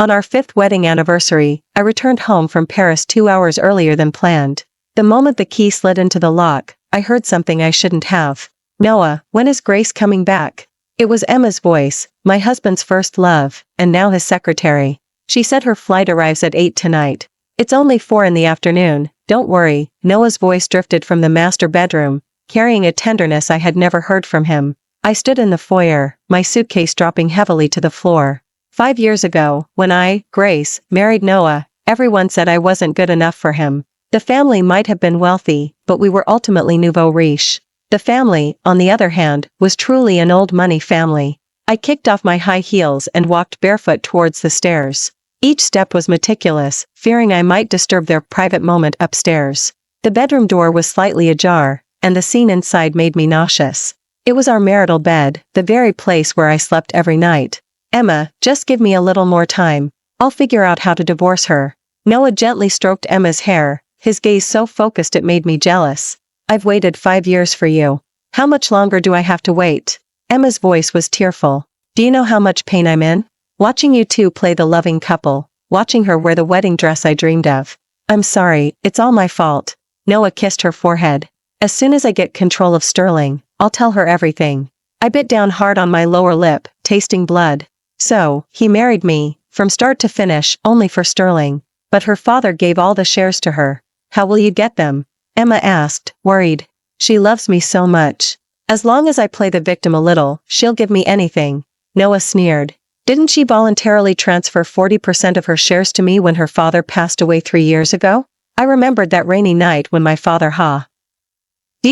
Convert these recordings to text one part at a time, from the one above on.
On our 5th wedding anniversary, I returned home from Paris 2 hours earlier than planned. The moment the key slid into the lock, I heard something I shouldn't have. "Noah, when is Grace coming back?" It was Emma's voice, my husband's first love, and now his secretary. She said her flight arrives at 8 tonight. "It's only 4 in the afternoon, don't worry." Noah's voice drifted from the master bedroom, carrying a tenderness I had never heard from him. I stood in the foyer, my suitcase dropping heavily to the floor. 5 years ago, when I, Grace, married Noah, everyone said I wasn't good enough for him. The family might have been wealthy, but we were ultimately nouveau riche. The family, on the other hand, was truly an old money family. I kicked off my high heels and walked barefoot towards the stairs. Each step was meticulous, fearing I might disturb their private moment upstairs. The bedroom door was slightly ajar, and the scene inside made me nauseous. It was our marital bed, the very place where I slept every night. "Emma, just give me a little more time. I'll figure out how to divorce her." Noah gently stroked Emma's hair, his gaze so focused it made me jealous. "I've waited 5 years for you. How much longer do I have to wait?" Emma's voice was tearful. "Do you know how much pain I'm in? Watching you two play the loving couple, watching her wear the wedding dress I dreamed of. I'm sorry, it's all my fault." Noah kissed her forehead. "As soon as I get control of Sterling, I'll tell her everything." I bit down hard on my lower lip, tasting blood. So, he married me, from start to finish, only for Sterling. But her father gave all the shares to her. "How will you get them?" Emma asked, worried. "She loves me so much. As long as I play the victim a little, she'll give me anything." Noah sneered. "Didn't she voluntarily transfer 40% of her shares to me when her father passed away 3 years ago?" I remembered that rainy night when my father had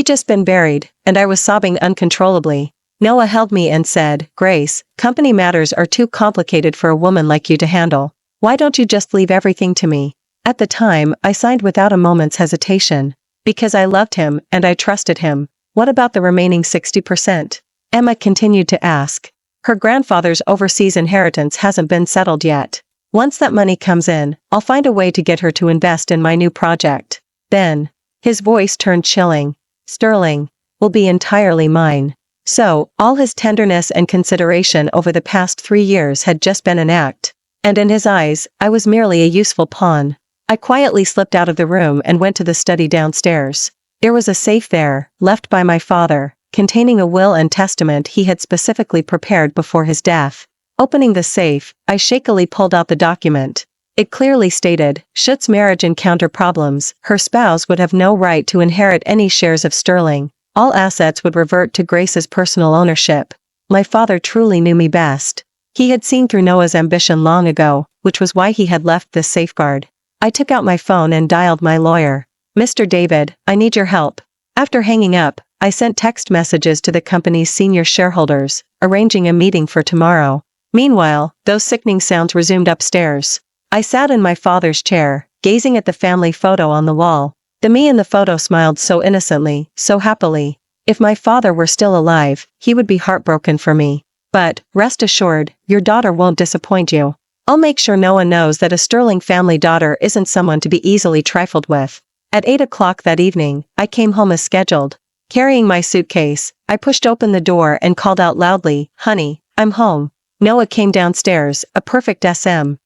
just been buried, and I was sobbing uncontrollably. Noah held me and said, "Grace, company matters are too complicated for a woman like you to handle. Why don't you just leave everything to me?" At the time, I signed without a moment's hesitation. Because I loved him, and I trusted him. "What about the remaining 60%? Emma continued to ask. "Her grandfather's overseas inheritance hasn't been settled yet. Once that money comes in, I'll find a way to get her to invest in my new project. Then," his voice turned chilling, "Sterling will be entirely mine." So, all his tenderness and consideration over the past 3 years had just been an act. And in his eyes, I was merely a useful pawn. I quietly slipped out of the room and went to the study downstairs. There was a safe there, left by my father, containing a will and testament he had specifically prepared before his death. Opening the safe, I shakily pulled out the document. It clearly stated, should marriage encounter problems, her spouse would have no right to inherit any shares of Sterling. All assets would revert to Grace's personal ownership. My father truly knew me best. He had seen through Noah's ambition long ago, which was why he had left this safeguard. I took out my phone and dialed my lawyer. "Mr. David, I need your help." After hanging up, I sent text messages to the company's senior shareholders, arranging a meeting for tomorrow. Meanwhile, those sickening sounds resumed upstairs. I sat in my father's chair, gazing at the family photo on the wall. The me in the photo smiled so innocently, so happily. If my father were still alive, he would be heartbroken for me. But, rest assured, your daughter won't disappoint you. I'll make sure no one knows that a Sterling family daughter isn't someone to be easily trifled with. At 8 o'clock that evening, I came home as scheduled. Carrying my suitcase, I pushed open the door and called out loudly, "Honey, I'm home." Noah came downstairs, a perfect SM.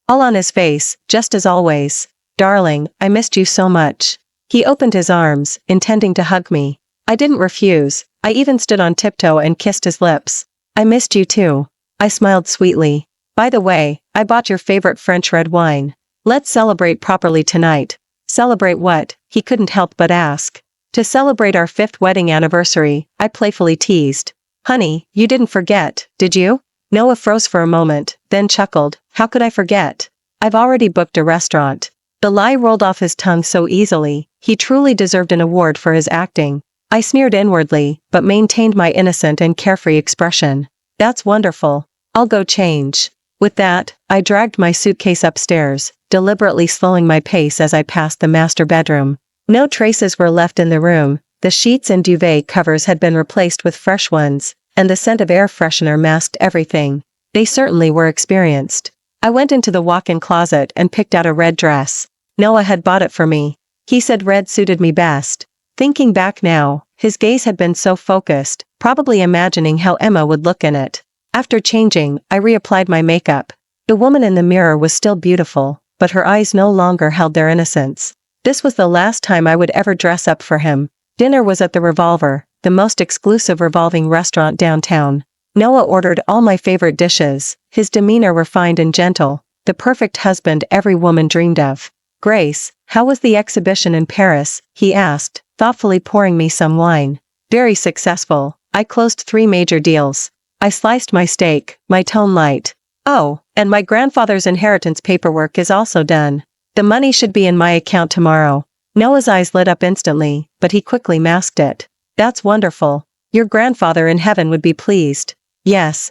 All on his face, just as always. "Darling, I missed you so much." He opened his arms, intending to hug me. I didn't refuse. I even stood on tiptoe and kissed his lips. "I missed you too." I smiled sweetly. "By the way, I bought your favorite French red wine. Let's celebrate properly tonight." "Celebrate what?" he couldn't help but ask. "To celebrate our 5th wedding anniversary," I playfully teased. "Honey, you didn't forget, did you?" Noah froze for a moment, then chuckled. "How could I forget? I've already booked a restaurant." The lie rolled off his tongue so easily, he truly deserved an award for his acting. I sneered inwardly, but maintained my innocent and carefree expression. "That's wonderful. I'll go change." With that, I dragged my suitcase upstairs, deliberately slowing my pace as I passed the master bedroom. No traces were left in the room, the sheets and duvet covers had been replaced with fresh ones, and the scent of air freshener masked everything. They certainly were experienced. I went into the walk-in closet and picked out a red dress. Noah had bought it for me. He said red suited me best. Thinking back now, his gaze had been so focused, probably imagining how Emma would look in it. After changing, I reapplied my makeup. The woman in the mirror was still beautiful, but her eyes no longer held their innocence. This was the last time I would ever dress up for him. Dinner was at the Revolver, the most exclusive revolving restaurant downtown. Noah ordered all my favorite dishes, his demeanor refined and gentle, the perfect husband every woman dreamed of. "Grace, how was the exhibition in Paris?" he asked, thoughtfully pouring me some wine. "Very successful. I closed 3 major deals. I sliced my steak, my tone light. Oh, and my grandfather's inheritance paperwork is also done. The money should be in my account tomorrow." Noah's eyes lit up instantly, but he quickly masked it. "That's wonderful. Your grandfather in heaven would be pleased." "Yes,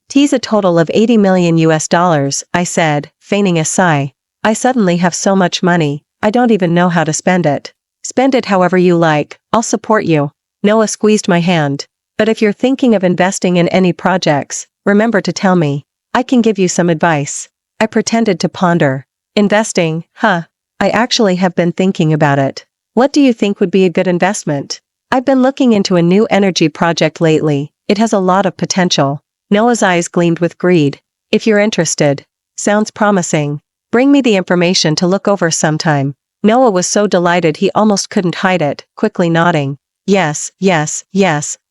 T's a total of $80 million US, I said, feigning a sigh. "I suddenly have so much money, I don't even know how to spend it." "Spend it however you like, I'll support you." Noah squeezed my hand. "But if you're thinking of investing in any projects, remember to tell me. I can give you some advice." I pretended to ponder. "Investing, huh? I actually have been thinking about it. What do you think would be a good investment?" "I've been looking into a new energy project lately. It has a lot of potential." Noah's eyes gleamed with greed. "If you're interested." "Sounds promising. Bring me the information to look over sometime." Noah was so delighted he almost couldn't hide it, quickly nodding. Yes,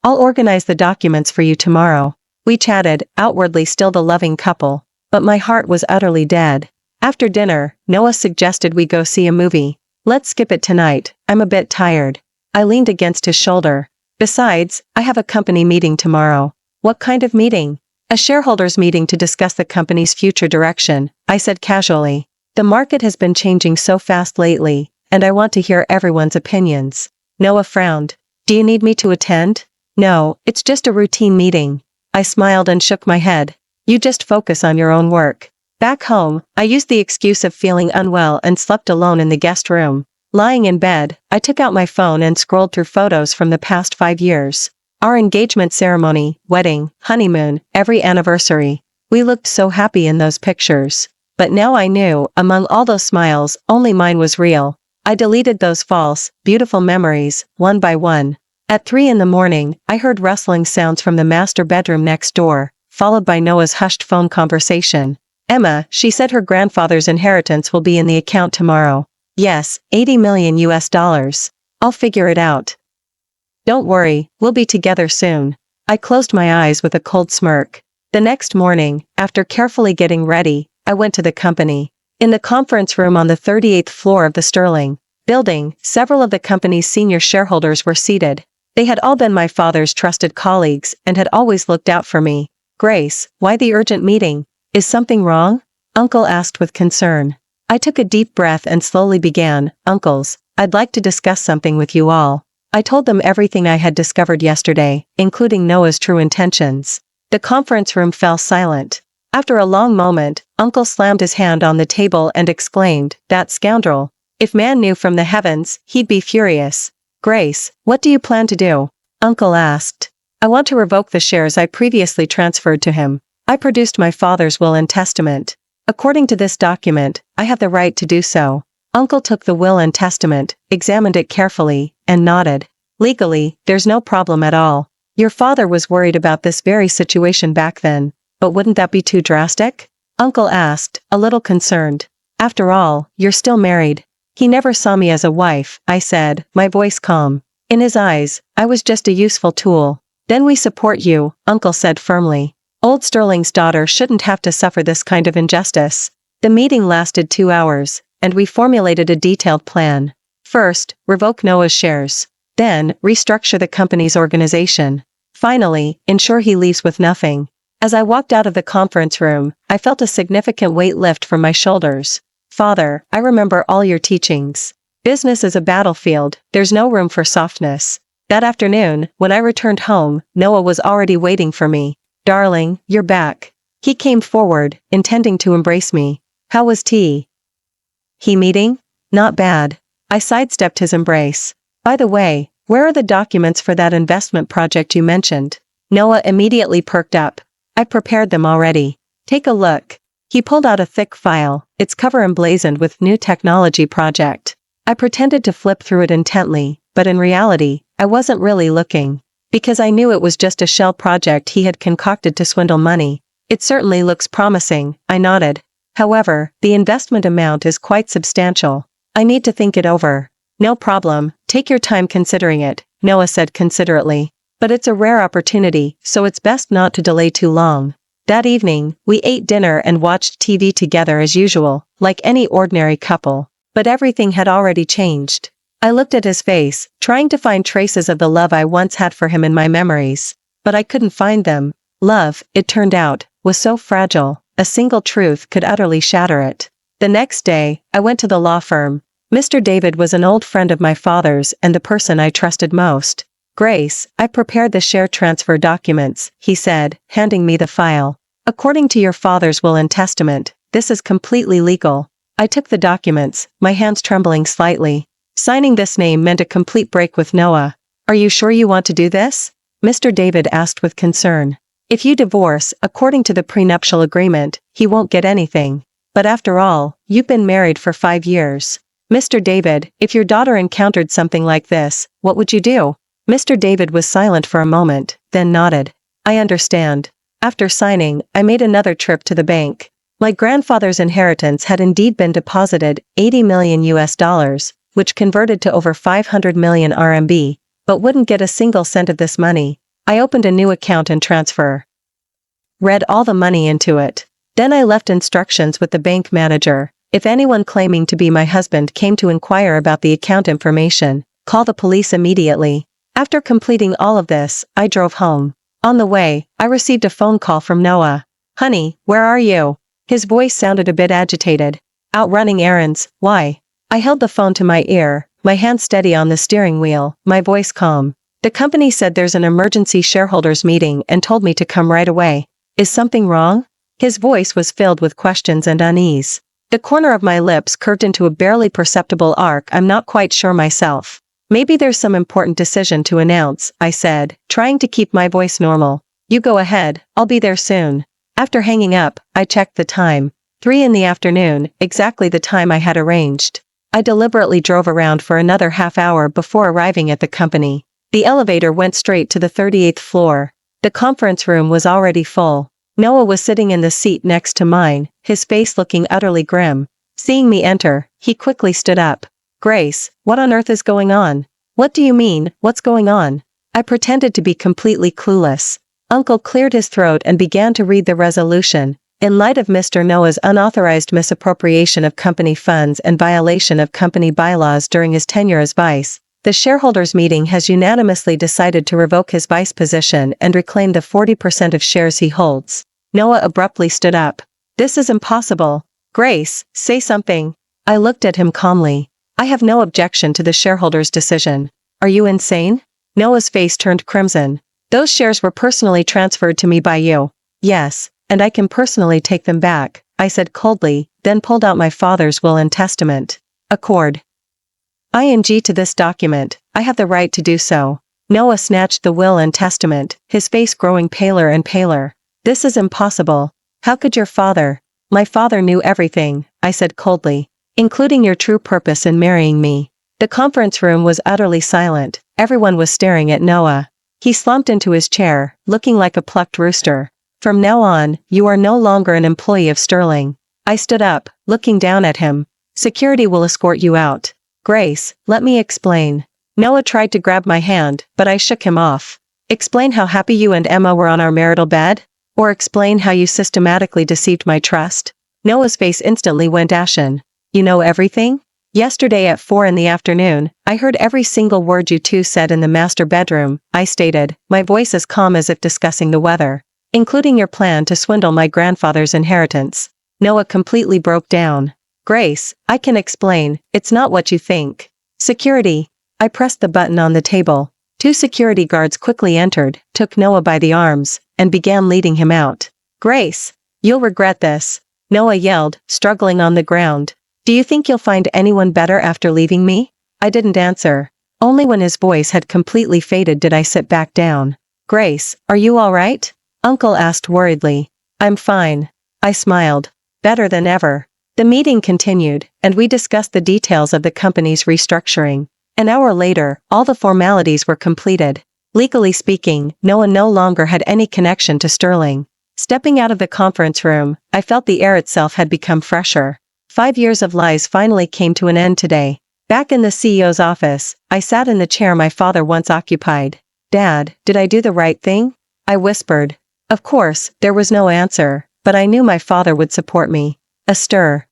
I'll organize the documents for you tomorrow." We chatted, outwardly still the loving couple, but my heart was utterly dead. After dinner, Noah suggested we go see a movie. "Let's skip it tonight, I'm a bit tired." I leaned against his shoulder. "Besides, I have a company meeting tomorrow." "What kind of meeting?" "A shareholders meeting to discuss the company's future direction," I said casually. "The market has been changing so fast lately, and I want to hear everyone's opinions." Noah frowned. "Do you need me to attend?" "No, it's just a routine meeting." I smiled and shook my head. "You just focus on your own work." Back home, I used the excuse of feeling unwell and slept alone in the guest room. Lying in bed, I took out my phone and scrolled through photos from the past 5 years. Our engagement ceremony, wedding, honeymoon, every anniversary. We looked so happy in those pictures. But now I knew, among all those smiles, only mine was real. I deleted those false, beautiful memories, one by one. At 3 in the morning, I heard rustling sounds from the master bedroom next door, followed by Noah's hushed phone conversation. "Emma, she said her grandfather's inheritance will be in the account tomorrow." "Yes, $80 million US. I'll figure it out. Don't worry, we'll be together soon." I closed my eyes with a cold smirk. The next morning, after carefully getting ready, I went to the company. In the conference room on the 38th floor of the Sterling building, several of the company's senior shareholders were seated. They had all been my father's trusted colleagues and had always looked out for me. "Grace, why the urgent meeting? Is something wrong?" Uncle asked with concern. I took a deep breath and slowly began. "Uncles, I'd like to discuss something with you all." I told them everything I had discovered yesterday, including Noah's true intentions. The conference room fell silent. After a long moment, Uncle slammed his hand on the table and exclaimed, "That scoundrel! If man knew from the heavens, he'd be furious." "Grace, what do you plan to do?" Uncle asked. "I want to revoke the shares I previously transferred to him." I produced my father's will and testament. "According to this document, I have the right to do so." Uncle took the will and testament, examined it carefully, and nodded. "Legally, there's no problem at all. Your father was worried about this very situation back then, but wouldn't that be too drastic?" Uncle asked, a little concerned. "After all, you're still married." "He never saw me as a wife," I said, my voice calm. In his eyes, I was just a useful tool. "Then we support you," Uncle said firmly. Old Sterling's daughter shouldn't have to suffer this kind of injustice. The meeting lasted 2 hours, and we formulated a detailed plan. First, revoke Noah's shares. Then, restructure the company's organization. Finally, ensure he leaves with nothing. As I walked out of the conference room, I felt a significant weight lift from my shoulders. "Father, I remember all your teachings. Business is a battlefield, there's no room for softness." That afternoon, when I returned home, Noah was already waiting for me. "Darling, you're back." He came forward, intending to embrace me. "How was tea?" "He meeting? Not bad." I sidestepped his embrace. "By the way, where are the documents for that investment project you mentioned?" Noah immediately perked up. "I prepared them already. Take a look." He pulled out a thick file, its cover emblazoned with "New Technology Project." I pretended to flip through it intently, but in reality, I wasn't really looking. Because I knew it was just a shell project he had concocted to swindle money. It certainly looks promising, I nodded. However, the investment amount is quite substantial. I need to think it over. No problem, take your time considering it, Noah said considerately. But it's a rare opportunity, so it's best not to delay too long. That evening, we ate dinner and watched TV together as usual, like any ordinary couple. But everything had already changed. I looked at his face, trying to find traces of the love I once had for him in my memories. But I couldn't find them. Love, it turned out, was so fragile, a single truth could utterly shatter it. The next day, I went to the law firm. Mr. David was an old friend of my father's and the person I trusted most. Grace, I prepared the share transfer documents, he said, handing me the file. According to your father's will and testament, this is completely legal. I took the documents, my hands trembling slightly. Signing this name meant a complete break with Noah. Are you sure you want to do this? Mr. David asked with concern. If you divorce, according to the prenuptial agreement, he won't get anything. But after all, you've been married for 5 years. Mr. David, if your daughter encountered something like this, what would you do? Mr. David was silent for a moment, then nodded. I understand. After signing, I made another trip to the bank. My grandfather's inheritance had indeed been deposited, 80 million US dollars, which converted to over 500 million RMB, but wouldn't get a single cent of this money. I opened a new account and transfer. Read all the money into it. Then I left instructions with the bank manager. If anyone claiming to be my husband came to inquire about the account information, call the police immediately. After completing all of this, I drove home. On the way, I received a phone call from Noah. Honey, where are you? His voice sounded a bit agitated. Out running errands, why? I held the phone to my ear, my hand steady on the steering wheel, my voice calm. The company said there's an emergency shareholders meeting and told me to come right away. Is something wrong? His voice was filled with questions and unease. The corner of my lips curved into a barely perceptible arc. I'm not quite sure myself. Maybe there's some important decision to announce, I said, trying to keep my voice normal. You go ahead, I'll be there soon. After hanging up, I checked the time. 3 in the afternoon, exactly the time I had arranged. I deliberately drove around for another half hour before arriving at the company. The elevator went straight to the 38th floor. The conference room was already full. Noah was sitting in the seat next to mine, his face looking utterly grim. Seeing me enter, he quickly stood up. Grace, what on earth is going on? What do you mean, what's going on? I pretended to be completely clueless. Uncle cleared his throat and began to read the resolution. In light of Mr. Noah's unauthorized misappropriation of company funds and violation of company bylaws during his tenure as vice, the shareholders meeting has unanimously decided to revoke his vice position and reclaim the 40% of shares he holds. Noah abruptly stood up. This is impossible. Grace, say something. I looked at him calmly. I have no objection to the shareholders' decision. Are you insane? Noah's face turned crimson. Those shares were personally transferred to me by you. Yes, and I can personally take them back, I said coldly, then pulled out my father's will and testament. Accord. ING to this document, I have the right to do so. Noah snatched the will and testament, his face growing paler and paler. This is impossible. How could your father? My father knew everything, I said coldly, including your true purpose in marrying me. The conference room was utterly silent, everyone was staring at Noah. He slumped into his chair, looking like a plucked rooster. From now on, you are no longer an employee of Sterling. I stood up, looking down at him. Security will escort you out. Grace, let me explain. Noah tried to grab my hand, but I shook him off. Explain how happy you and Emma were on our marital bed? Or explain how you systematically deceived my trust? Noah's face instantly went ashen. You know everything? Yesterday at 4 in the afternoon, I heard every single word you two said in the master bedroom, I stated, my voice as calm as if discussing the weather. Including your plan to swindle my grandfather's inheritance. Noah completely broke down. Grace, I can explain, it's not what you think. Security. I pressed the button on the table. 2 security guards quickly entered, took Noah by the arms, and began leading him out. Grace, you'll regret this. Noah yelled, struggling on the ground. Do you think you'll find anyone better after leaving me? I didn't answer. Only when his voice had completely faded did I sit back down. Grace, are you all right? Uncle asked worriedly. I'm fine. I smiled. Better than ever. The meeting continued, and we discussed the details of the company's restructuring. An hour later, all the formalities were completed. Legally speaking, Noah no longer had any connection to Sterling. Stepping out of the conference room, I felt the air itself had become fresher. 5 years of lies finally came to an end today. Back in the CEO's office, I sat in the chair my father once occupied. "Dad, did I do the right thing?" I whispered. Of course, there was no answer, but I knew my father would support me. A stir.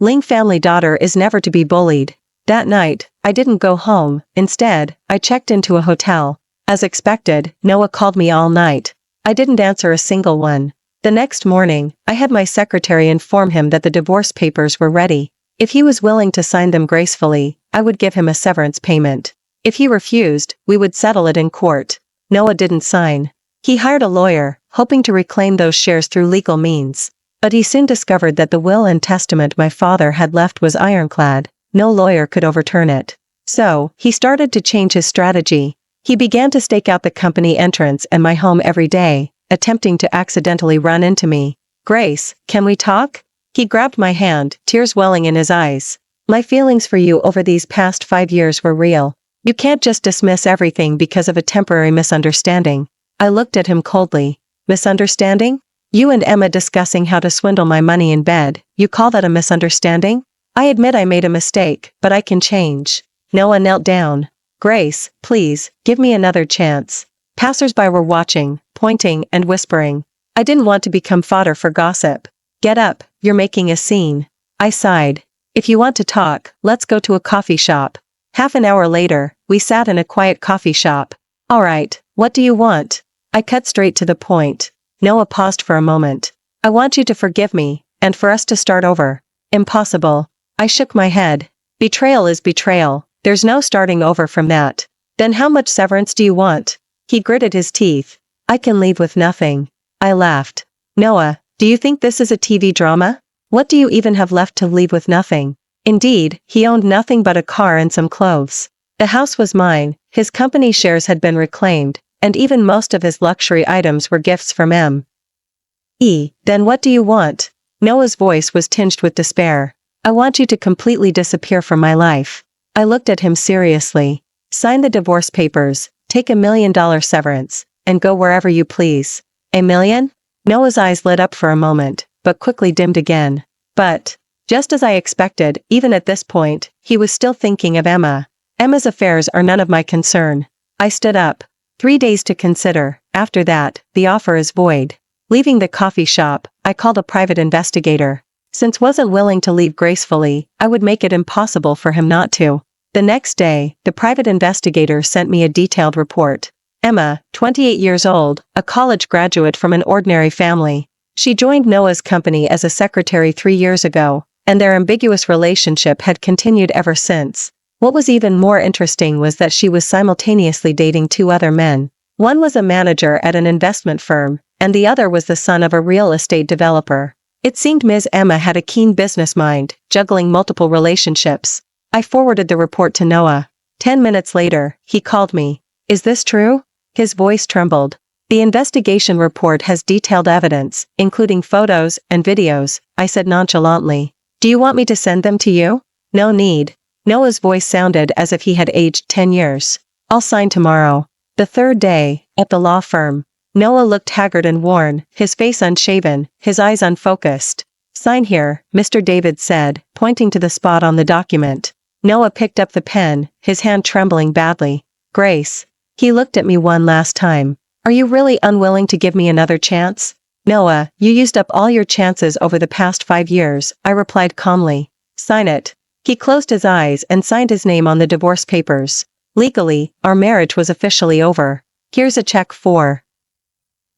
Ling family daughter is never to be bullied. That night, I didn't go home. Instead, I checked into a hotel. As expected, Noah called me all night. I didn't answer a single one. The next morning, I had my secretary inform him that the divorce papers were ready. If he was willing to sign them gracefully, I would give him a severance payment. If he refused, we would settle it in court. Noah didn't sign. He hired a lawyer, hoping to reclaim those shares through legal means. But he soon discovered that the will and testament my father had left was ironclad. No lawyer could overturn it. So, he started to change his strategy. He began to stake out the company entrance and my home every day, attempting to accidentally run into me. "Grace, can we talk?" He grabbed my hand, tears welling in his eyes. "My feelings for you over these past 5 years were real. You can't just dismiss everything because of a temporary misunderstanding." I looked at him coldly. "Misunderstanding? You and Emma discussing how to swindle my money in bed, you call that a misunderstanding?" "I admit I made a mistake, but I can change." Noah knelt down. "Grace, please, give me another chance." Passers-by were watching, pointing and whispering. I didn't want to become fodder for gossip. "Get up, you're making a scene." I sighed. "If you want to talk, let's go to a coffee shop." Half an hour later, we sat in a quiet coffee shop. "All right, what do you want?" I cut straight to the point. Noah paused for a moment. "I want you to forgive me, and for us to start over." "Impossible." I shook my head. "Betrayal is betrayal. There's no starting over from that." "Then how much severance do you want?" He gritted his teeth. "I can leave with nothing." I laughed. "Noah, do you think this is a TV drama? What do you even have left to leave with nothing?" Indeed, he owned nothing but a car and some clothes. The house was mine, his company shares had been reclaimed, and even most of his luxury items were gifts from M.E. "Then what do you want?" Noah's voice was tinged with despair. "I want you to completely disappear from my life." I looked at him seriously. "Sign the divorce papers, take $1 million severance, and go wherever you please." "$1 million?" Noah's eyes lit up for a moment, but quickly dimmed again. But, just as I expected, even at this point, he was still thinking of Emma. "Emma's affairs are none of my concern." I stood up. 3 days to consider. After that, the offer is void. Leaving the coffee shop, I called a private investigator. Since wasn't willing to leave gracefully, I would make it impossible for him not to. The next day, the private investigator sent me a detailed report. Emma, 28 years old, a college graduate from an ordinary family. She joined Noah's company as a secretary 3 years ago, and their ambiguous relationship had continued ever since. What was even more interesting was that she was simultaneously dating 2 other men. One was a manager at an investment firm, and the other was the son of a real estate developer. It seemed Ms. Emma had a keen business mind, juggling multiple relationships. I forwarded the report to Noah. 10 minutes later, he called me. "Is this true?" His voice trembled. "The investigation report has detailed evidence, including photos and videos," I said nonchalantly. "Do you want me to send them to you?" "No need." Noah's voice sounded as if he had aged 10 years. "I'll sign tomorrow." The third day, at the law firm. Noah looked haggard and worn, his face unshaven, his eyes unfocused. "Sign here," Mr. David said, pointing to the spot on the document. Noah picked up the pen, his hand trembling badly. "Grace." He looked at me one last time. "Are you really unwilling to give me another chance?" "Noah, you used up all your chances over the past 5 years," I replied calmly. "Sign it." He closed his eyes and signed his name on the divorce papers. Legally, our marriage was officially over. "Here's a check for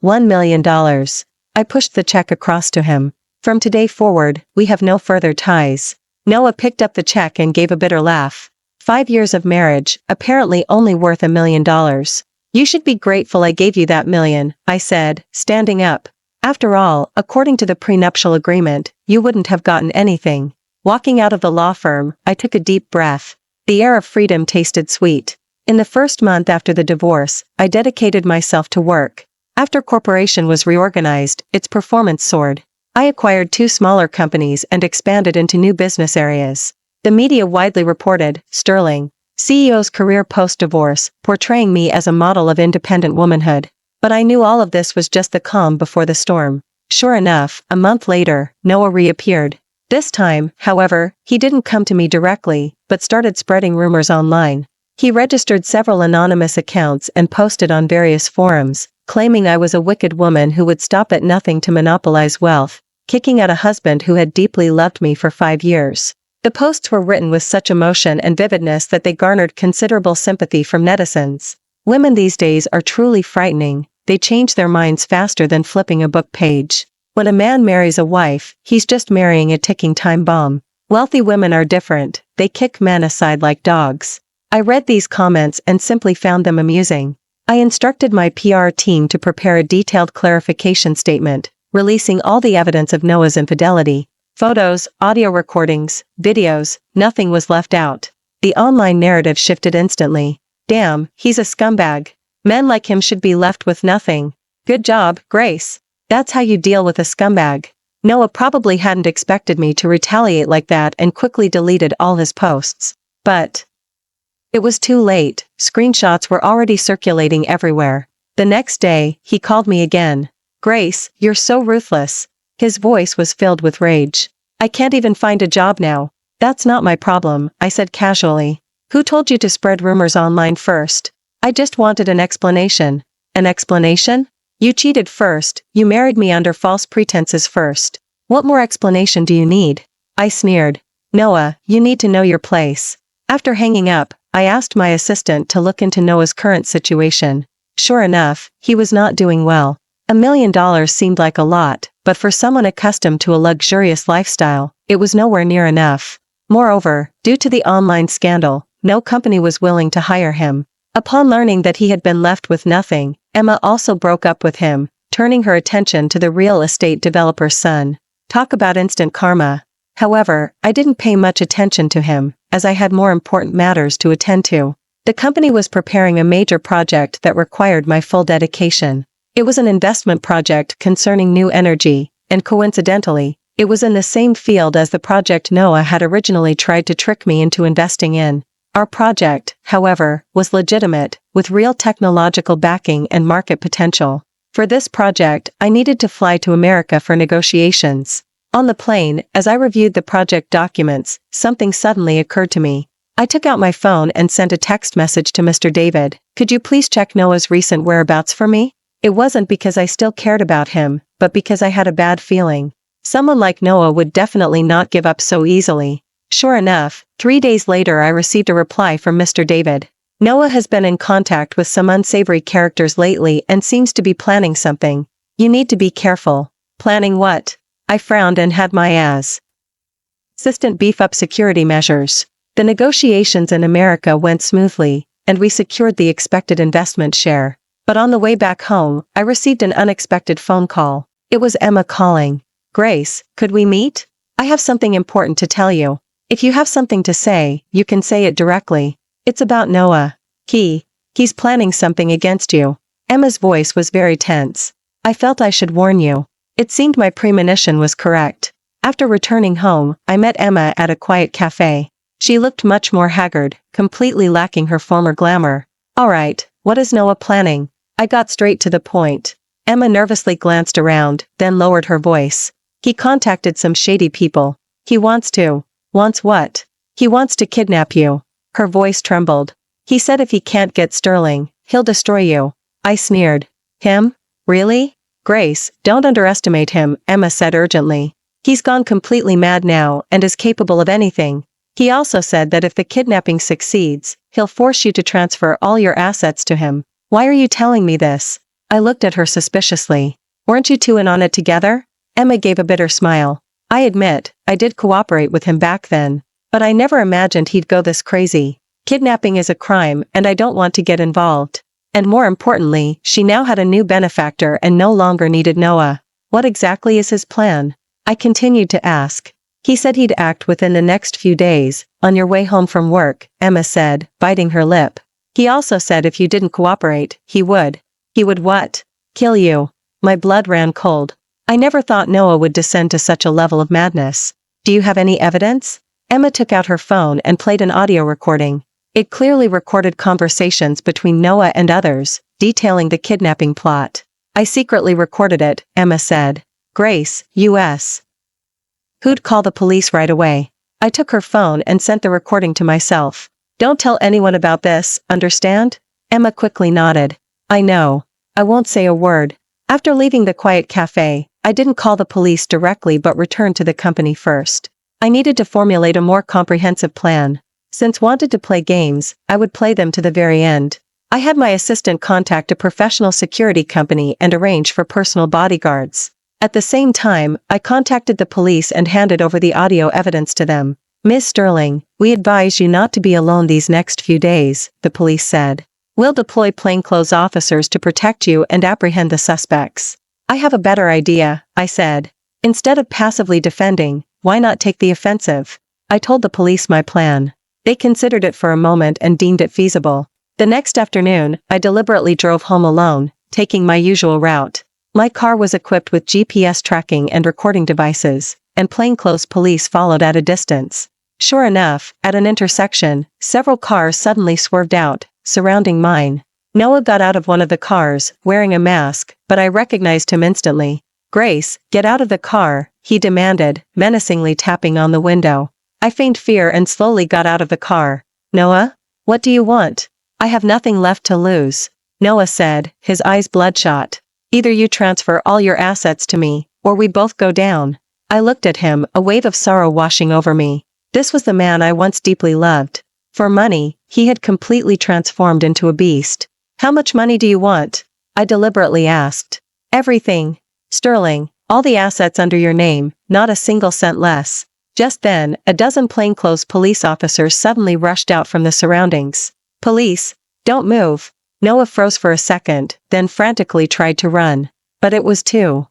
$1 million. I pushed the check across to him. "From today forward, we have no further ties." Noah picked up the check and gave a bitter laugh. 5 years of marriage, apparently only worth $1 million. "You should be grateful I gave you that million," I said, standing up. "After all, according to the prenuptial agreement, you wouldn't have gotten anything." Walking out of the law firm, I took a deep breath. The air of freedom tasted sweet. In the first month after the divorce, I dedicated myself to work. After corporation was reorganized, its performance soared. I acquired 2 smaller companies and expanded into new business areas. The media widely reported, "Sterling, CEO's career post-divorce, portraying me as a model of independent womanhood." But I knew all of this was just the calm before the storm. Sure enough, a month later, Noah reappeared. This time, however, he didn't come to me directly, but started spreading rumors online. He registered several anonymous accounts and posted on various forums, claiming I was a wicked woman who would stop at nothing to monopolize wealth, kicking out a husband who had deeply loved me for 5 years. The posts were written with such emotion and vividness that they garnered considerable sympathy from netizens. Women these days are truly frightening. They change their minds faster than flipping a book page. When a man marries a wife, he's just marrying a ticking time bomb. Wealthy women are different. They kick men aside like dogs. I read these comments and simply found them amusing. I instructed my PR team to prepare a detailed clarification statement, releasing all the evidence of Noah's infidelity. Photos, audio recordings, videos, nothing was left out. The online narrative shifted instantly. Damn, he's a scumbag. Men like him should be left with nothing. Good job, Grace. That's how you deal with a scumbag. Noah probably hadn't expected me to retaliate like that and quickly deleted all his posts. But it was too late. Screenshots were already circulating everywhere. The next day, he called me again. Grace, you're so ruthless. His voice was filled with rage. I can't even find a job now. That's not my problem, I said casually. Who told you to spread rumors online first? I just wanted an explanation. An explanation? You cheated first, you married me under false pretenses first. What more explanation do you need? I sneered. Noah, you need to know your place. After hanging up, I asked my assistant to look into Noah's current situation. Sure enough, he was not doing well. $1 million seemed like a lot, but for someone accustomed to a luxurious lifestyle, it was nowhere near enough. Moreover, due to the online scandal, no company was willing to hire him. Upon learning that he had been left with nothing, Emma also broke up with him, turning her attention to the real estate developer's son. Talk about instant karma. However, I didn't pay much attention to him, as I had more important matters to attend to. The company was preparing a major project that required my full dedication. It was an investment project concerning new energy, and coincidentally, it was in the same field as the project Noah had originally tried to trick me into investing in. Our project, however, was legitimate, with real technological backing and market potential. For this project, I needed to fly to America for negotiations. On the plane, as I reviewed the project documents, something suddenly occurred to me. I took out my phone and sent a text message to Mr. David. Could you please check Noah's recent whereabouts for me? It wasn't because I still cared about him, but because I had a bad feeling. Someone like Noah would definitely not give up so easily. Sure enough, 3 days later I received a reply from Mr. David. Noah has been in contact with some unsavory characters lately and seems to be planning something. You need to be careful. Planning what? I frowned and had my assistant beef up security measures. The negotiations in America went smoothly, and we secured the expected investment share. But on the way back home, I received an unexpected phone call. It was Emma calling. Grace, could we meet? I have something important to tell you. If you have something to say, you can say it directly. It's about Noah. He's planning something against you. Emma's voice was very tense. I felt I should warn you. It seemed my premonition was correct. After returning home, I met Emma at a quiet cafe. She looked much more haggard, completely lacking her former glamour. All right, what is Noah planning? I got straight to the point. Emma nervously glanced around, then lowered her voice. He contacted some shady people. Wants what? He wants to kidnap you. Her voice trembled. He said if he can't get Sterling, he'll destroy you. I sneered. Him? Really? Grace, don't underestimate him, Emma said urgently. He's gone completely mad now and is capable of anything. He also said that if the kidnapping succeeds, he'll force you to transfer all your assets to him. Why are you telling me this? I looked at her suspiciously. Weren't you two in on it together? Emma gave a bitter smile. I admit, I did cooperate with him back then. But I never imagined he'd go this crazy. Kidnapping is a crime and I don't want to get involved. And more importantly, she now had a new benefactor and no longer needed Noah. What exactly is his plan? I continued to ask. He said he'd act within the next few days. On your way home from work, Emma said, biting her lip. He also said if you didn't cooperate, he would. He would what? Kill you. My blood ran cold. I never thought Noah would descend to such a level of madness. Do you have any evidence? Emma took out her phone and played an audio recording. It clearly recorded conversations between Noah and others, detailing the kidnapping plot. I secretly recorded it, Emma said. Grace, U.S. Who'd call the police right away? I took her phone and sent the recording to myself. Don't tell anyone about this, understand? Emma quickly nodded. I know. I won't say a word. After leaving the quiet cafe, I didn't call the police directly but returned to the company first. I needed to formulate a more comprehensive plan. Since wanted to play games, I would play them to the very end. I had my assistant contact a professional security company and arrange for personal bodyguards. At the same time, I contacted the police and handed over the audio evidence to them. Ms. Sterling, we advise you not to be alone these next few days, the police said. We'll deploy plainclothes officers to protect you and apprehend the suspects. I have a better idea, I said. Instead of passively defending, why not take the offensive? I told the police my plan. They considered it for a moment and deemed it feasible. The next afternoon, I deliberately drove home alone, taking my usual route. My car was equipped with GPS tracking and recording devices, and plainclothes police followed at a distance. Sure enough, at an intersection, several cars suddenly swerved out, surrounding mine. Noah got out of one of the cars, wearing a mask, but I recognized him instantly. Grace, get out of the car, he demanded, menacingly tapping on the window. I feigned fear and slowly got out of the car. Noah? What do you want? I have nothing left to lose, Noah said, his eyes bloodshot. Either you transfer all your assets to me, or we both go down. I looked at him, a wave of sorrow washing over me. This was the man I once deeply loved. For money, he had completely transformed into a beast. How much money do you want? I deliberately asked. Everything. Sterling, all the assets under your name, not a single cent less. Just then, a dozen plainclothes police officers suddenly rushed out from the surroundings. Police, don't move. Noah froze for a second, then frantically tried to run. But it was too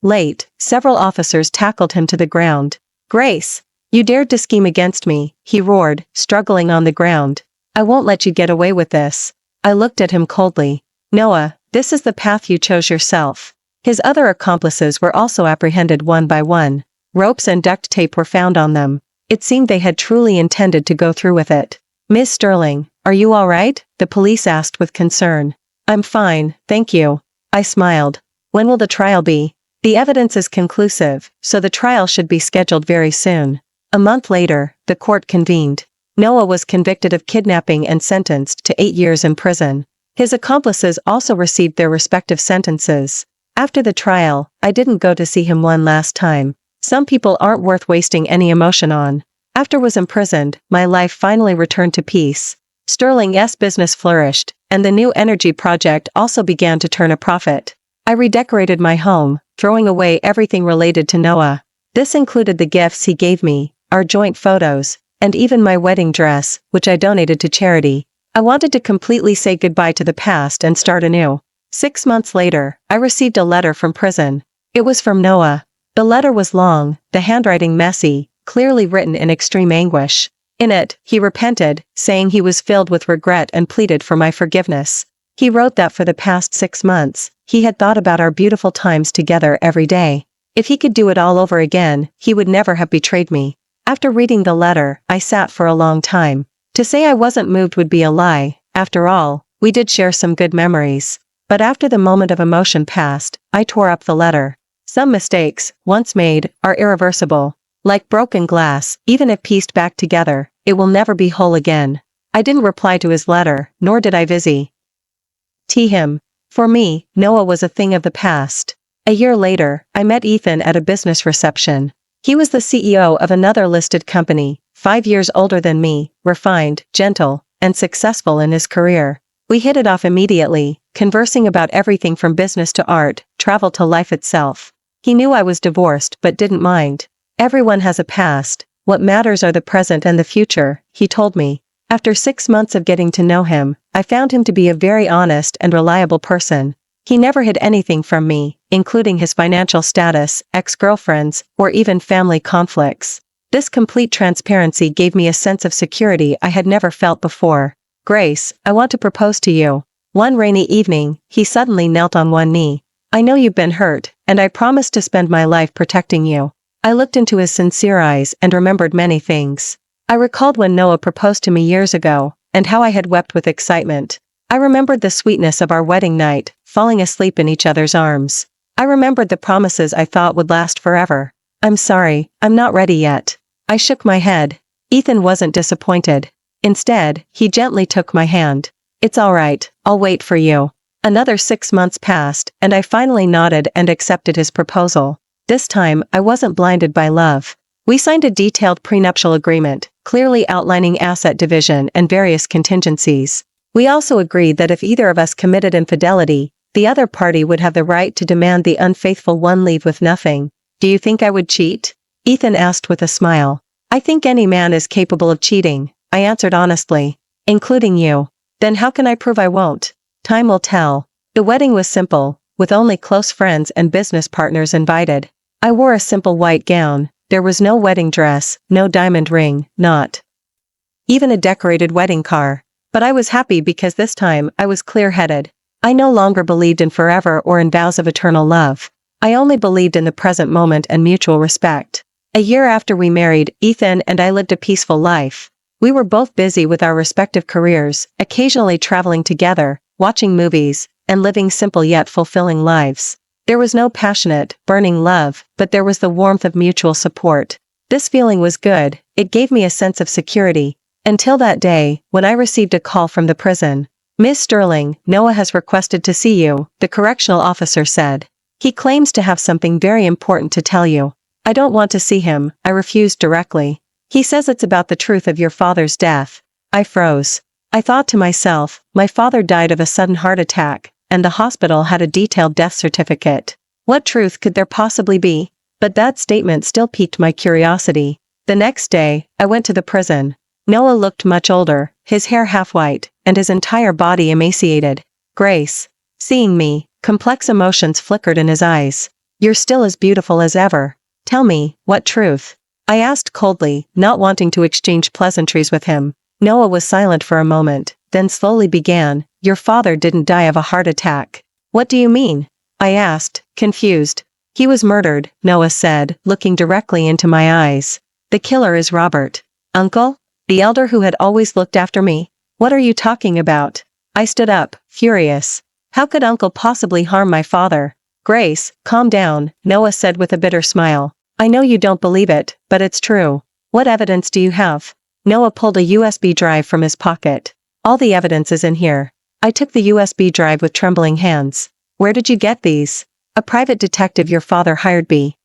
late. Several officers tackled him to the ground. Grace, you dared to scheme against me, he roared, struggling on the ground. I won't let you get away with this. I looked at him coldly. Noah, this is the path you chose yourself. His other accomplices were also apprehended one by one. Ropes and duct tape were found on them. It seemed they had truly intended to go through with it. Miss Sterling, are you all right? The police asked with concern. I'm fine, thank you. I smiled. When will the trial be? The evidence is conclusive, so the trial should be scheduled very soon. A month later, the court convened. Noah was convicted of kidnapping and sentenced to 8 years in prison. His accomplices also received their respective sentences. After the trial, I didn't go to see him one last time. Some people aren't worth wasting any emotion on. After was imprisoned, my life finally returned to peace. Sterling's business flourished, and the new energy project also began to turn a profit. I redecorated my home, throwing away everything related to Noah. This included the gifts he gave me, our joint photos, and even my wedding dress, which I donated to charity. I wanted to completely say goodbye to the past and start anew. 6 months later, I received a letter from prison. It was from Noah. The letter was long, the handwriting messy, clearly written in extreme anguish. In it, he repented, saying he was filled with regret and pleaded for my forgiveness. He wrote that for the past 6 months, he had thought about our beautiful times together every day. If he could do it all over again, he would never have betrayed me. After reading the letter, I sat for a long time. To say I wasn't moved would be a lie. After all, we did share some good memories. But after the moment of emotion passed, I tore up the letter. Some mistakes, once made, are irreversible. Like broken glass, even if pieced back together, it will never be whole again. I didn't reply to his letter, nor did I visit him. For me, Noah was a thing of the past. A year later, I met Ethan at a business reception. He was the CEO of another listed company, 5 years older than me, refined, gentle, and successful in his career. We hit it off immediately, conversing about everything from business to art, travel to life itself. He knew I was divorced but didn't mind. Everyone has a past, what matters are the present and the future, he told me. After 6 months of getting to know him, I found him to be a very honest and reliable person. He never hid anything from me, including his financial status, ex-girlfriends, or even family conflicts. This complete transparency gave me a sense of security I had never felt before. Grace, I want to propose to you. One rainy evening, he suddenly knelt on one knee. I know you've been hurt, and I promise to spend my life protecting you. I looked into his sincere eyes and remembered many things. I recalled when Noah proposed to me years ago, and how I had wept with excitement. I remembered the sweetness of our wedding night, falling asleep in each other's arms. I remembered the promises I thought would last forever. I'm sorry, I'm not ready yet. I shook my head. Ethan wasn't disappointed. Instead, he gently took my hand. It's all right, I'll wait for you. Another 6 months passed, and I finally nodded and accepted his proposal. This time, I wasn't blinded by love. We signed a detailed prenuptial agreement, clearly outlining asset division and various contingencies. We also agreed that if either of us committed infidelity, the other party would have the right to demand the unfaithful one leave with nothing. Do you think I would cheat? Ethan asked with a smile. I think any man is capable of cheating, I answered honestly. Including you. Then how can I prove I won't? Time will tell. The wedding was simple, with only close friends and business partners invited. I wore a simple white gown. There was no wedding dress, no diamond ring, not even a decorated wedding car. But I was happy because this time I was clear-headed. I no longer believed in forever or in vows of eternal love. I only believed in the present moment and mutual respect. A year after we married, Ethan and I lived a peaceful life. We were both busy with our respective careers, occasionally traveling together, watching movies, and living simple yet fulfilling lives. There was no passionate, burning love, but there was the warmth of mutual support. This feeling was good, it gave me a sense of security. Until that day, when I received a call from the prison. Miss Sterling, Noah has requested to see you, the correctional officer said. He claims to have something very important to tell you. I don't want to see him, I refused directly. He says it's about the truth of your father's death. I froze. I thought to myself, my father died of a sudden heart attack, and the hospital had a detailed death certificate. What truth could there possibly be? But that statement still piqued my curiosity. The next day, I went to the prison. Noah looked much older, his hair half white, and his entire body emaciated. Grace. Seeing me, complex emotions flickered in his eyes. You're still as beautiful as ever. Tell me, what truth? I asked coldly, not wanting to exchange pleasantries with him. Noah was silent for a moment, then slowly began, your father didn't die of a heart attack. What do you mean? I asked, confused. He was murdered, Noah said, looking directly into my eyes. The killer is Robert. Uncle? The elder who had always looked after me? What are you talking about? I stood up, furious. How could Uncle possibly harm my father? Grace, calm down, Noah said with a bitter smile. I know you don't believe it, but it's true. What evidence do you have? Noah pulled a USB drive from his pocket. All the evidence is in here. I took the USB drive with trembling hands. Where did you get these? A private detective your father hired me.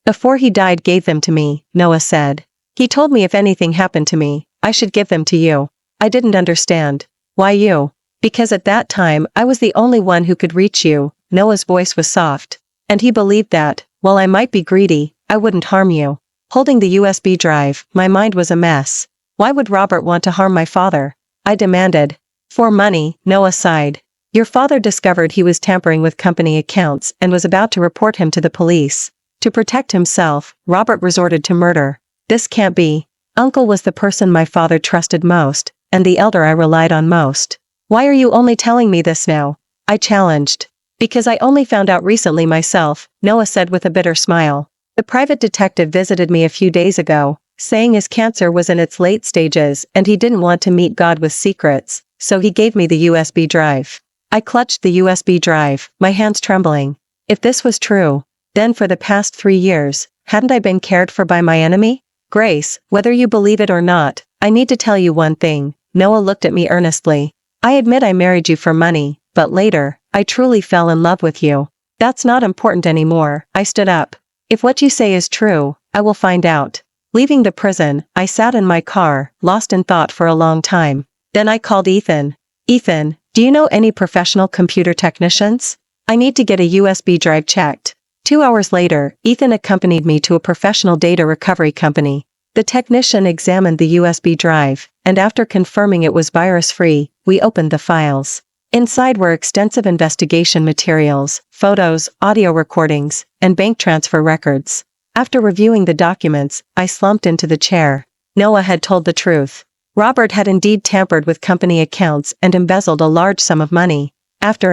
Before he died gave them to me, Noah said. He told me if anything happened to me, I should give them to you. I didn't understand. Why you? Because at that time I was the only one who could reach you. Noah's voice was soft. And he believed that, while I might be greedy, I wouldn't harm you. Holding the USB drive, my mind was a mess. Why would Robert want to harm my father? I demanded. For money, Noah sighed. Your father discovered he was tampering with company accounts and was about to report him to the police. To protect himself, Robert resorted to murder. This can't be. Uncle was the person my father trusted most, and the elder I relied on most. Why are you only telling me this now? I challenged. Because I only found out recently myself, Noah said with a bitter smile. The private detective visited me a few days ago, saying his cancer was in its late stages and he didn't want to meet God with secrets, so he gave me the USB drive. I clutched the USB drive, my hands trembling. If this was true, then for the past 3 years, hadn't I been cared for by my enemy? Grace, whether you believe it or not, I need to tell you one thing. Noah looked at me earnestly. I admit I married you for money, but later, I truly fell in love with you. That's not important anymore. I stood up. If what you say is true, I will find out. Leaving the prison, I sat in my car, lost in thought for a long time. Then I called Ethan. Ethan, do you know any professional computer technicians? I need to get a USB drive checked. 2 hours later, Ethan accompanied me to a professional data recovery company. The technician examined the USB drive, and after confirming it was virus-free, we opened the files. Inside were extensive investigation materials, photos, audio recordings, and bank transfer records. After reviewing the documents, I slumped into the chair. Noah had told the truth. Robert had indeed tampered with company accounts and embezzled a large sum of money. After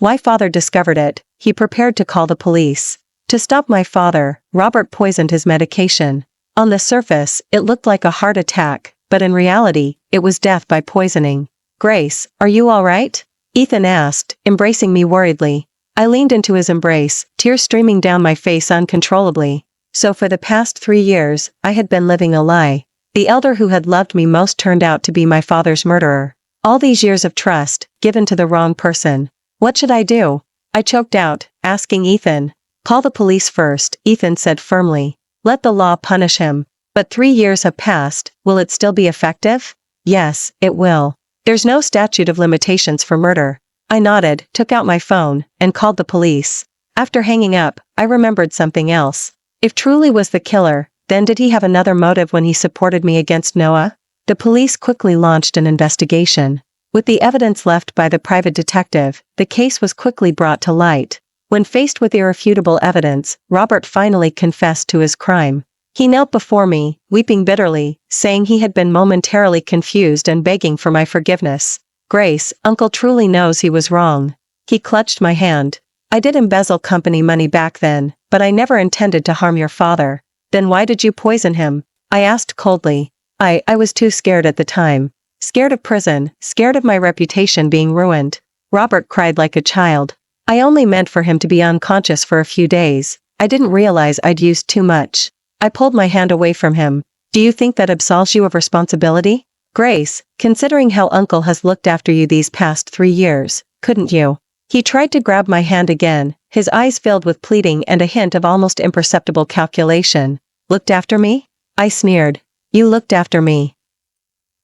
my father discovered it, he prepared to call the police. To stop my father, Robert poisoned his medication. On the surface, it looked like a heart attack, but in reality, it was death by poisoning. Grace, are you all right? Ethan asked, embracing me worriedly. I leaned into his embrace, tears streaming down my face uncontrollably. So for the past 3 years, I had been living a lie. The elder who had loved me most turned out to be my father's murderer. All these years of trust, given to the wrong person. What should I do? I choked out, asking Ethan. Call the police first, Ethan said firmly. Let the law punish him. But 3 years have passed, will it still be effective? Yes, it will. There's no statute of limitations for murder. I nodded, took out my phone, and called the police. After hanging up, I remembered something else. If truly was the killer, then did he have another motive when he supported me against Noah? The police quickly launched an investigation. With the evidence left by the private detective, the case was quickly brought to light. When faced with irrefutable evidence, Robert finally confessed to his crime. He knelt before me, weeping bitterly, saying he had been momentarily confused and begging for my forgiveness. Grace, Uncle truly knows he was wrong. He clutched my hand. I did embezzle company money back then, but I never intended to harm your father. Then why did you poison him? I asked coldly. I was too scared at the time. Scared of prison, scared of my reputation being ruined. Robert cried like a child. I only meant for him to be unconscious for a few days. I didn't realize I'd used too much. I pulled my hand away from him. Do you think that absolves you of responsibility? Grace, considering how Uncle has looked after you these past 3 years, couldn't you? He tried to grab my hand again, his eyes filled with pleading and a hint of almost imperceptible calculation. Looked after me? I sneered. You looked after me.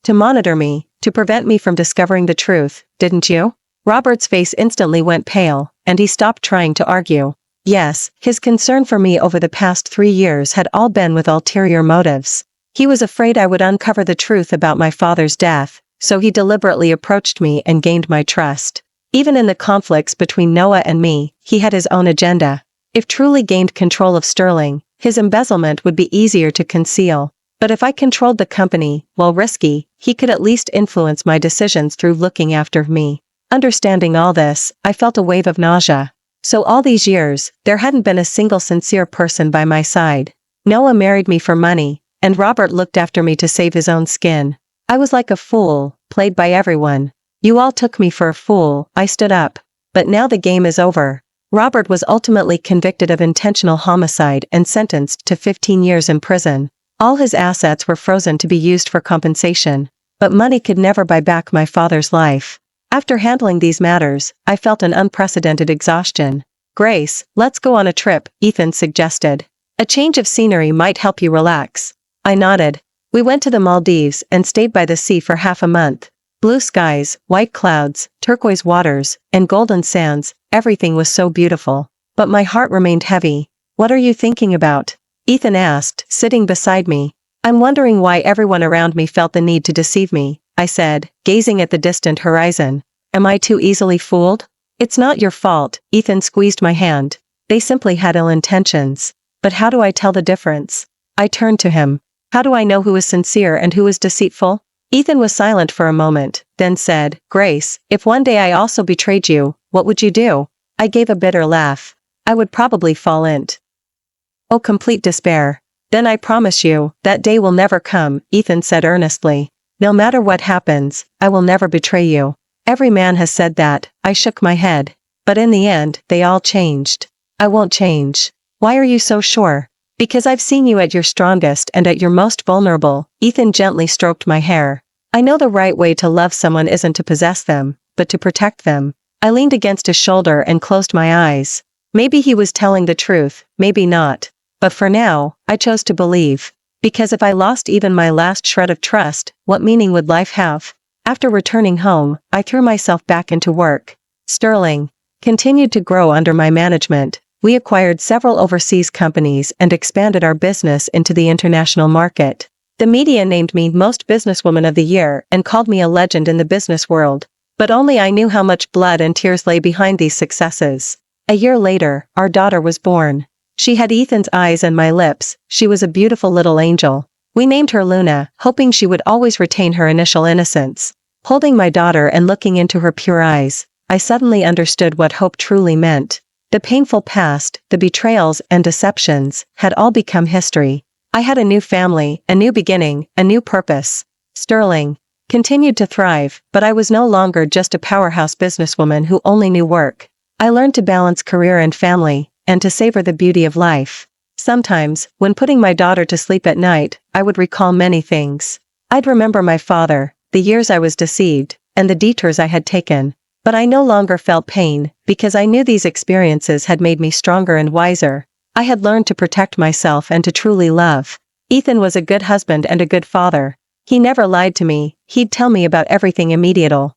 To monitor me, to prevent me from discovering the truth, didn't you? Robert's face instantly went pale, and he stopped trying to argue. Yes, his concern for me over the past 3 years had all been with ulterior motives. He was afraid I would uncover the truth about my father's death, so he deliberately approached me and gained my trust. Even in the conflicts between Noah and me, he had his own agenda. If truly gained control of Sterling, his embezzlement would be easier to conceal. But if I controlled the company, while risky, he could at least influence my decisions through looking after me. Understanding all this, I felt a wave of nausea. So all these years, there hadn't been a single sincere person by my side. Noah married me for money, and Robert looked after me to save his own skin. I was like a fool, played by everyone. You all took me for a fool, I stood up. But now the game is over. Robert was ultimately convicted of intentional homicide and sentenced to 15 years in prison. All his assets were frozen to be used for compensation. But money could never buy back my father's life. After handling these matters, I felt an unprecedented exhaustion. Grace, let's go on a trip, Ethan suggested. A change of scenery might help you relax. I nodded. We went to the Maldives and stayed by the sea for half a month. Blue skies, white clouds, turquoise waters, and golden sands, everything was so beautiful. But my heart remained heavy. What are you thinking about? Ethan asked, sitting beside me. I'm wondering why everyone around me felt the need to deceive me, I said, gazing at the distant horizon. Am I too easily fooled? It's not your fault, Ethan squeezed my hand. They simply had ill intentions. But how do I tell the difference? I turned to him. How do I know who is sincere and who is deceitful? Ethan was silent for a moment, then said, Grace, if one day I also betrayed you, what would you do? I gave a bitter laugh. I would probably fall into complete despair. Then I promise you, that day will never come, Ethan said earnestly. No matter what happens, I will never betray you. Every man has said that, I shook my head. But in the end, they all changed. I won't change. Why are you so sure? Because I've seen you at your strongest and at your most vulnerable, Ethan gently stroked my hair. I know the right way to love someone isn't to possess them, but to protect them. I leaned against his shoulder and closed my eyes. Maybe he was telling the truth, maybe not. But for now, I chose to believe. Because if I lost even my last shred of trust, what meaning would life have? After returning home, I threw myself back into work. Sterling continued to grow under my management. We acquired several overseas companies and expanded our business into the international market. The media named me Most Businesswoman of the Year and called me a legend in the business world. But only I knew how much blood and tears lay behind these successes. A year later, our daughter was born. She had Ethan's eyes and my lips. She was a beautiful little angel. We named her Luna, hoping she would always retain her initial innocence. Holding my daughter and looking into her pure eyes, I suddenly understood what hope truly meant. The painful past, the betrayals and deceptions, had all become history. I had a new family, a new beginning, a new purpose. Sterling continued to thrive, but I was no longer just a powerhouse businesswoman who only knew work. I learned to balance career and family, and to savor the beauty of life. Sometimes, when putting my daughter to sleep at night, I would recall many things. I'd remember my father, the years I was deceived, and the detours I had taken. But I no longer felt pain, because I knew these experiences had made me stronger and wiser. I had learned to protect myself and to truly love. Ethan was a good husband and a good father. He never lied to me, he'd tell me about everything immediately.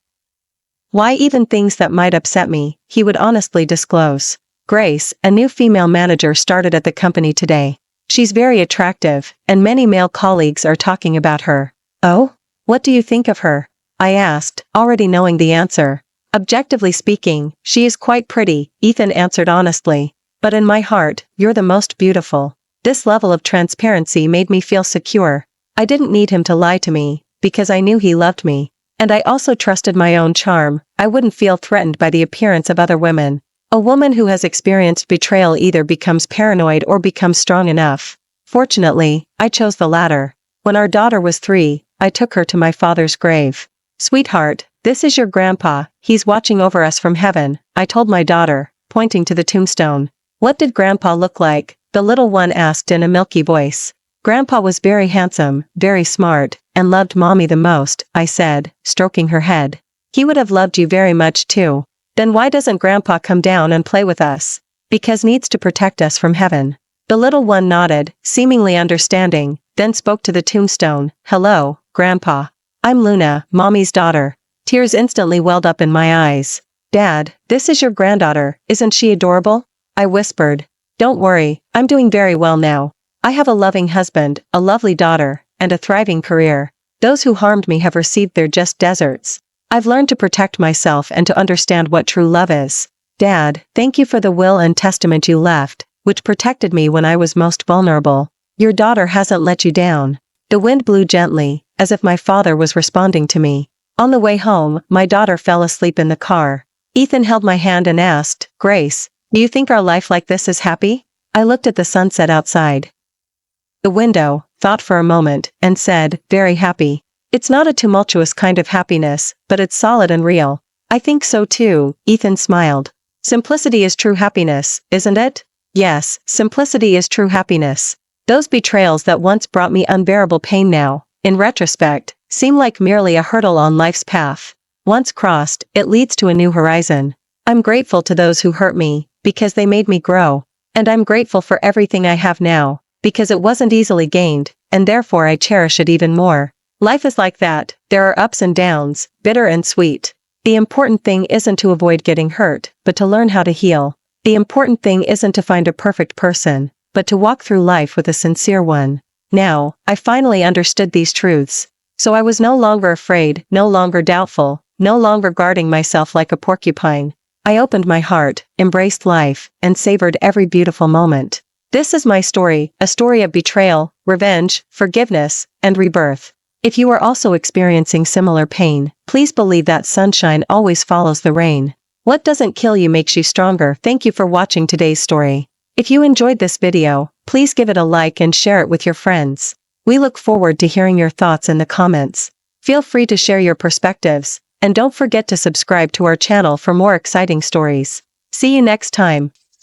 Why even things that might upset me, he would honestly disclose. Grace, a new female manager started at the company today. She's very attractive, and many male colleagues are talking about her. Oh? What do you think of her? I asked, already knowing the answer. Objectively speaking, she is quite pretty, Ethan answered honestly. But in my heart, you're the most beautiful. This level of transparency made me feel secure. I didn't need him to lie to me, because I knew he loved me. And I also trusted my own charm. I wouldn't feel threatened by the appearance of other women. A woman who has experienced betrayal either becomes paranoid or becomes strong enough. Fortunately, I chose the latter. When our daughter was 3, I took her to my father's grave. Sweetheart, this is your grandpa, he's watching over us from heaven, I told my daughter, pointing to the tombstone. What did Grandpa look like? The little one asked in a milky voice. Grandpa was very handsome, very smart, and loved Mommy the most, I said, stroking her head. He would have loved you very much too. Then why doesn't Grandpa come down and play with us? Because needs to protect us from heaven. The little one nodded, seemingly understanding, then spoke to the tombstone. Hello, Grandpa. I'm Luna, Mommy's daughter. Tears instantly welled up in my eyes. Dad, this is your granddaughter, isn't she adorable? I whispered. Don't worry, I'm doing very well now. I have a loving husband, a lovely daughter, and a thriving career. Those who harmed me have received their just deserts. I've learned to protect myself and to understand what true love is. Dad, thank you for the will and testament you left, which protected me when I was most vulnerable. Your daughter hasn't let you down. The wind blew gently, as if my father was responding to me. On the way home, my daughter fell asleep in the car. Ethan held my hand and asked, Grace, do you think our life like this is happy? I looked at the sunset outside the window, thought for a moment, and said, very happy. It's not a tumultuous kind of happiness, but it's solid and real. I think so too, Ethan smiled. Simplicity is true happiness, isn't it? Yes, simplicity is true happiness. Those betrayals that once brought me unbearable pain now, in retrospect, seem like merely a hurdle on life's path. Once crossed, it leads to a new horizon. I'm grateful to those who hurt me, because they made me grow. And I'm grateful for everything I have now, because it wasn't easily gained, and therefore I cherish it even more. Life is like that, there are ups and downs, bitter and sweet. The important thing isn't to avoid getting hurt, but to learn how to heal. The important thing isn't to find a perfect person, but to walk through life with a sincere one. Now, I finally understood these truths. So I was no longer afraid, no longer doubtful, no longer guarding myself like a porcupine. I opened my heart, embraced life, and savored every beautiful moment. This is my story, a story of betrayal, revenge, forgiveness, and rebirth. If you are also experiencing similar pain, please believe that sunshine always follows the rain. What doesn't kill you makes you stronger. Thank you for watching today's story. If you enjoyed this video, please give it a like and share it with your friends. We look forward to hearing your thoughts in the comments. Feel free to share your perspectives, and don't forget to subscribe to our channel for more exciting stories. See you next time.